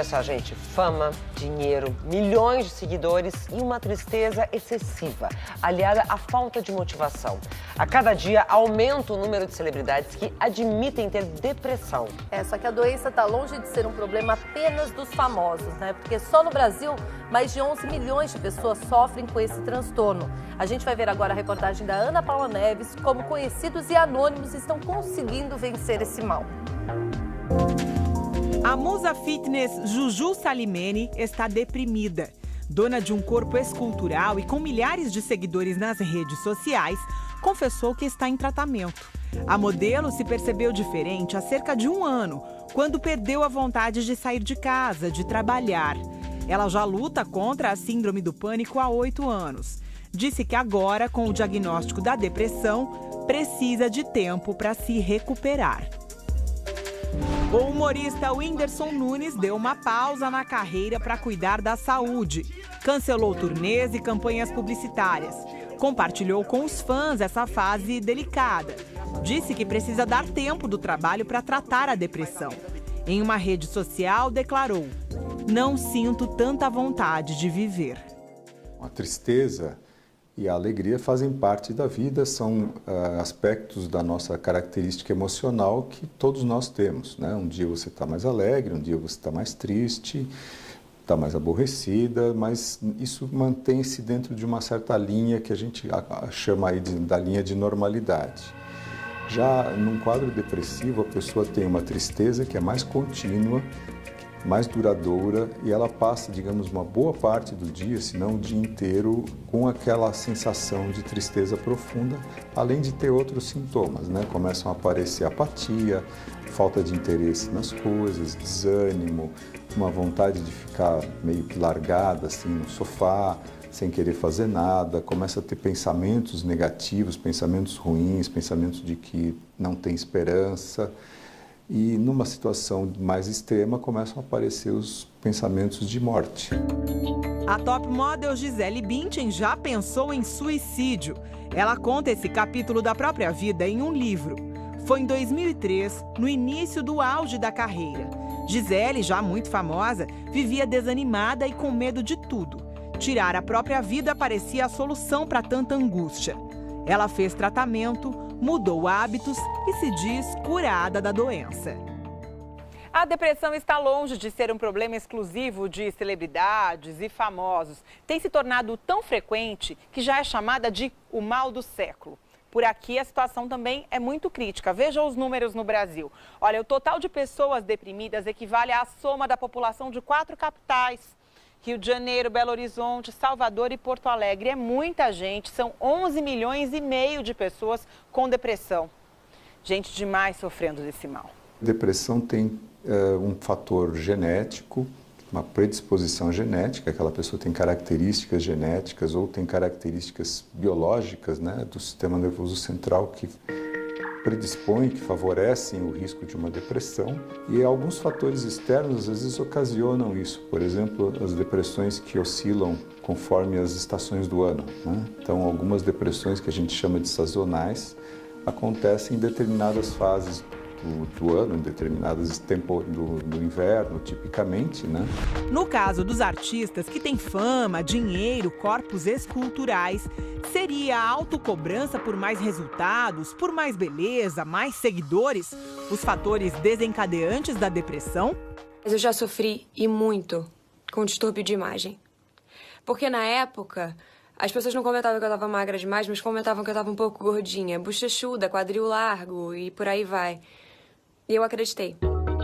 Olha só, gente, fama, dinheiro, milhões de seguidores e uma tristeza excessiva, aliada à falta de motivação. A cada dia aumenta o número de celebridades que admitem ter depressão. Só que a doença está longe de ser um problema apenas dos famosos, né? Porque só no Brasil, mais de 11 milhões de pessoas sofrem com esse transtorno. A gente vai ver agora a reportagem da Ana Paula Neves, como conhecidos e anônimos estão conseguindo vencer esse mal. A musa fitness Juju Salimene está deprimida. Dona de um corpo escultural e com milhares de seguidores nas redes sociais, confessou que está em tratamento. A modelo se percebeu diferente há cerca de um ano, quando perdeu a vontade de sair de casa, de trabalhar. Ela já luta contra a síndrome do pânico há 8 anos. Disse que agora, com o diagnóstico da depressão, precisa de tempo para se recuperar. O humorista Whindersson Nunes deu uma pausa na carreira para cuidar da saúde. Cancelou turnês e campanhas publicitárias. Compartilhou com os fãs essa fase delicada. Disse que precisa dar tempo do trabalho para tratar a depressão. Em uma rede social, declarou: "Não sinto tanta vontade de viver." A tristeza e a alegria fazem parte da vida, são aspectos da nossa característica emocional que todos nós temos, né? Um dia você está mais alegre, um dia você está mais triste, está mais aborrecida, mas isso mantém-se dentro de uma certa linha que a gente chama aí da linha de normalidade. Já num quadro depressivo, a pessoa tem uma tristeza que é mais contínua, mais duradoura, e ela passa, digamos, uma boa parte do dia, se não o dia inteiro, com aquela sensação de tristeza profunda, além de ter outros sintomas, né? Começam a aparecer apatia, falta de interesse nas coisas, desânimo, uma vontade de ficar meio que largada assim no sofá, sem querer fazer nada, começa a ter pensamentos negativos, pensamentos ruins, pensamentos de que não tem esperança. E numa situação mais extrema começam a aparecer os pensamentos de morte. A top model Gisele Bündchen já pensou em suicídio. Ela conta esse capítulo da própria vida em um livro. Foi em 2003, no início do auge da carreira. Gisele, já muito famosa, vivia desanimada e com medo de tudo. Tirar a própria vida parecia a solução para tanta angústia. Ela fez tratamento, mudou hábitos e se diz curada da doença. A depressão está longe de ser um problema exclusivo de celebridades e famosos. Tem se tornado tão frequente que já é chamada de o mal do século. Por aqui a situação também é muito crítica. Veja os números no Brasil. Olha, o total de pessoas deprimidas equivale à soma da população de 4 capitais. Rio de Janeiro, Belo Horizonte, Salvador e Porto Alegre. É muita gente, são 11 milhões e meio de pessoas com depressão. Gente demais sofrendo desse mal. Depressão tem um fator genético, uma predisposição genética, aquela pessoa tem características genéticas ou tem características biológicas, né, do sistema nervoso central que predispõem, que favorecem o risco de uma depressão, e alguns fatores externos às vezes ocasionam isso. Por exemplo, as depressões que oscilam conforme as estações do ano, né? Então, algumas depressões que a gente chama de sazonais acontecem em determinadas fases do ano, em determinadas tempos do inverno, tipicamente, né? No caso dos artistas que têm fama, dinheiro, corpos esculturais, seria a autocobrança por mais resultados, por mais beleza, mais seguidores, os fatores desencadeantes da depressão? Eu já sofri, e muito, com distúrbio de imagem. Porque na época, as pessoas não comentavam que eu estava magra demais, mas comentavam que eu estava um pouco gordinha, bochechuda, quadril largo e por aí vai. E eu acreditei.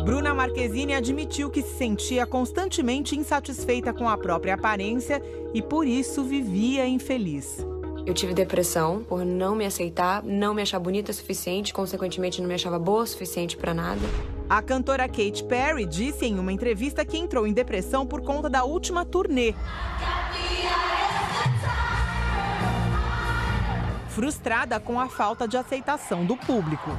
Bruna Marquezine admitiu que se sentia constantemente insatisfeita com a própria aparência e por isso vivia infeliz. Eu tive depressão por não me aceitar, não me achar bonita o suficiente, consequentemente não me achava boa o suficiente pra nada. A cantora Katy Perry disse em uma entrevista que entrou em depressão por conta da última turnê. Frustrada com a falta de aceitação do público.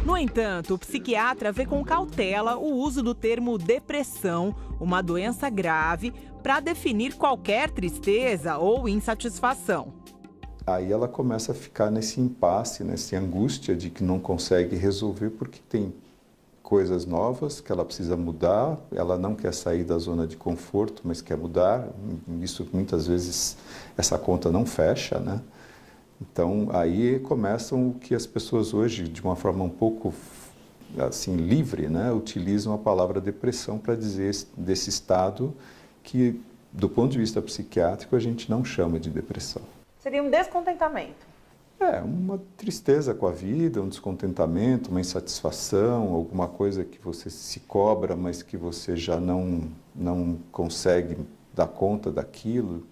No entanto, o psiquiatra vê com cautela o uso do termo depressão, uma doença grave, para definir qualquer tristeza ou insatisfação. Aí ela começa a ficar nesse impasse, nessa angústia de que não consegue resolver porque tem coisas novas que ela precisa mudar, ela não quer sair da zona de conforto, mas quer mudar. Isso muitas vezes essa conta não fecha, né? Então aí começam o que as pessoas hoje, de uma forma um pouco assim livre, né, utilizam a palavra depressão para dizer desse estado que, do ponto de vista psiquiátrico, a gente não chama de depressão. Seria um descontentamento. Uma tristeza com a vida, um descontentamento, uma insatisfação, alguma coisa que você se cobra, mas que você já não consegue dar conta daquilo,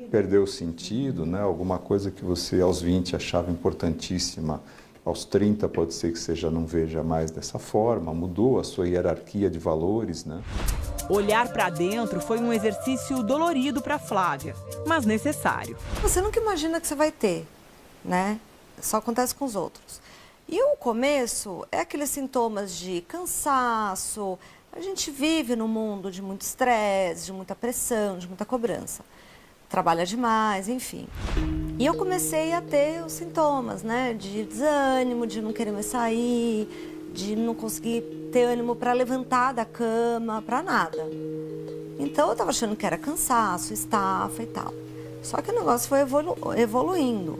perdeu o sentido, né? Alguma coisa que você aos 20 achava importantíssima, aos 30 pode ser que você já não veja mais dessa forma, mudou a sua hierarquia de valores, né? Olhar para dentro foi um exercício dolorido para Flávia, mas necessário. Você nunca imagina que você vai ter, né? Só acontece com os outros. E o começo é aqueles sintomas de cansaço. A gente vive num mundo de muito estresse, de muita pressão, de muita cobrança. Trabalha demais, enfim. E eu comecei a ter os sintomas, né? De desânimo, de não querer mais sair, de não conseguir ter ânimo para levantar da cama, para nada. Então eu estava achando que era cansaço, estafa e tal. Só que o negócio foi evoluindo,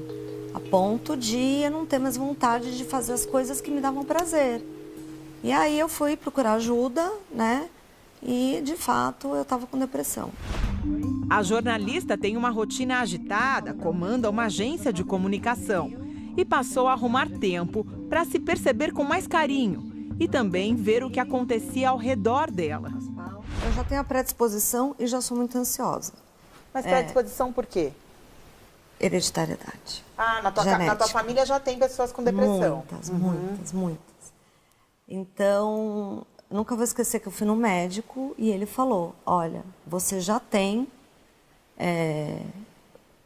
a ponto de eu não ter mais vontade de fazer as coisas que me davam prazer. E aí eu fui procurar ajuda, né? E, de fato, eu estava com depressão. A jornalista tem uma rotina agitada, comanda uma agência de comunicação e passou a arrumar tempo para se perceber com mais carinho e também ver o que acontecia ao redor dela. Eu já tenho a predisposição e já sou muito ansiosa. Mas predisposição por quê? Hereditariedade. Na tua família já tem pessoas com depressão? Muitas. Então, nunca vou esquecer que eu fui no médico e ele falou, olha, você já tem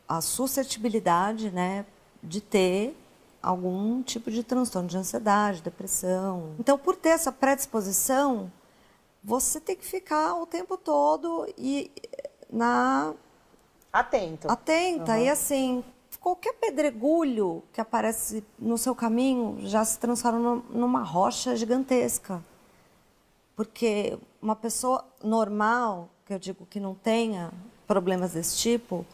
a suscetibilidade, né, de ter algum tipo de transtorno de ansiedade, depressão. Então, por ter essa predisposição, você tem que ficar o tempo todo atenta. E assim, qualquer pedregulho que aparece no seu caminho já se transforma numa rocha gigantesca. Porque uma pessoa normal, que eu digo que não tenha problemas desse tipo,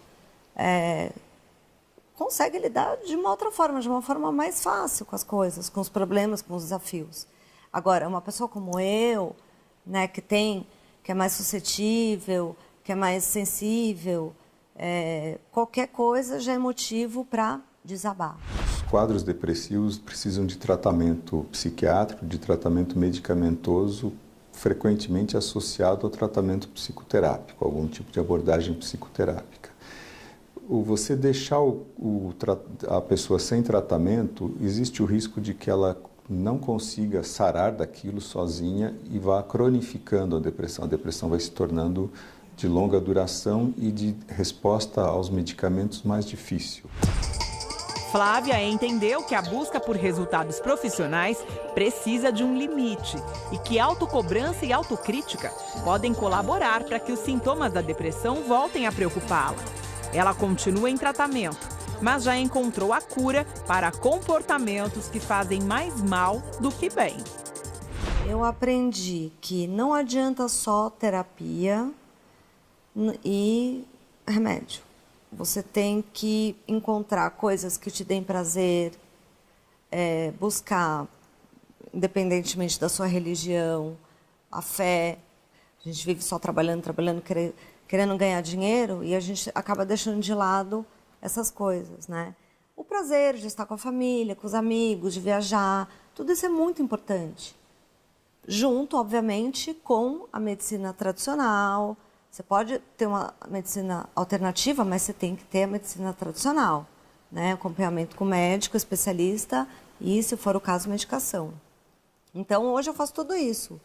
consegue lidar de uma outra forma, de uma forma mais fácil com as coisas, com os problemas, com os desafios. Agora, uma pessoa como eu, né, que é mais suscetível, que é mais sensível, qualquer coisa já é motivo para desabar. Os quadros depressivos precisam de tratamento psiquiátrico, de tratamento medicamentoso, frequentemente associado ao tratamento psicoterápico, algum tipo de abordagem psicoterápica. Você deixar a pessoa sem tratamento, existe o risco de que ela não consiga sarar daquilo sozinha e vá cronificando a depressão. A depressão vai se tornando de longa duração e de resposta aos medicamentos mais difícil. Flávia entendeu que a busca por resultados profissionais precisa de um limite e que autocobrança e autocrítica podem colaborar para que os sintomas da depressão voltem a preocupá-la. Ela continua em tratamento, mas já encontrou a cura para comportamentos que fazem mais mal do que bem. Eu aprendi que não adianta só terapia e remédio. Você tem que encontrar coisas que te deem prazer, buscar, independentemente da sua religião, a fé. A gente vive só trabalhando, querendo ganhar dinheiro e a gente acaba deixando de lado essas coisas, né? O prazer de estar com a família, com os amigos, de viajar, tudo isso é muito importante. Junto, obviamente, com a medicina tradicional. Você pode ter uma medicina alternativa, mas você tem que ter a medicina tradicional, né? Acompanhamento com médico, especialista e, se for o caso, medicação. Então, hoje eu faço tudo isso.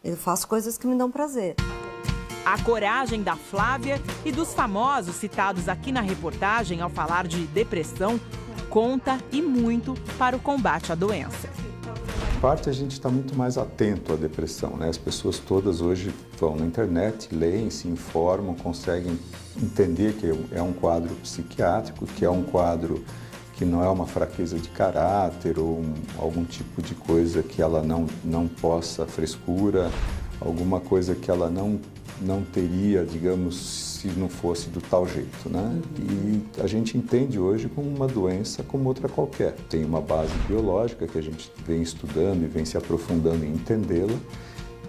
Eu faço coisas que me dão prazer. A coragem da Flávia e dos famosos citados aqui na reportagem ao falar de depressão conta e muito para o combate à doença. parte, a gente está muito mais atento à depressão, né? As pessoas todas hoje vão na internet, leem, se informam, conseguem entender que é um quadro psiquiátrico, que é um quadro que não é uma fraqueza de caráter ou algum tipo de coisa que ela não possa, frescura, alguma coisa que ela não teria, digamos, se não fosse do tal jeito, né? E a gente entende hoje como uma doença como outra qualquer. Tem uma base biológica que a gente vem estudando e vem se aprofundando em entendê-la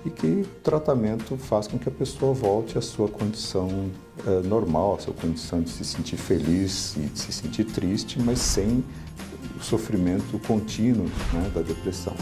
e que o tratamento faz com que a pessoa volte à sua condição normal, à sua condição de se sentir feliz e de se sentir triste, mas sem o sofrimento contínuo, né, da depressão.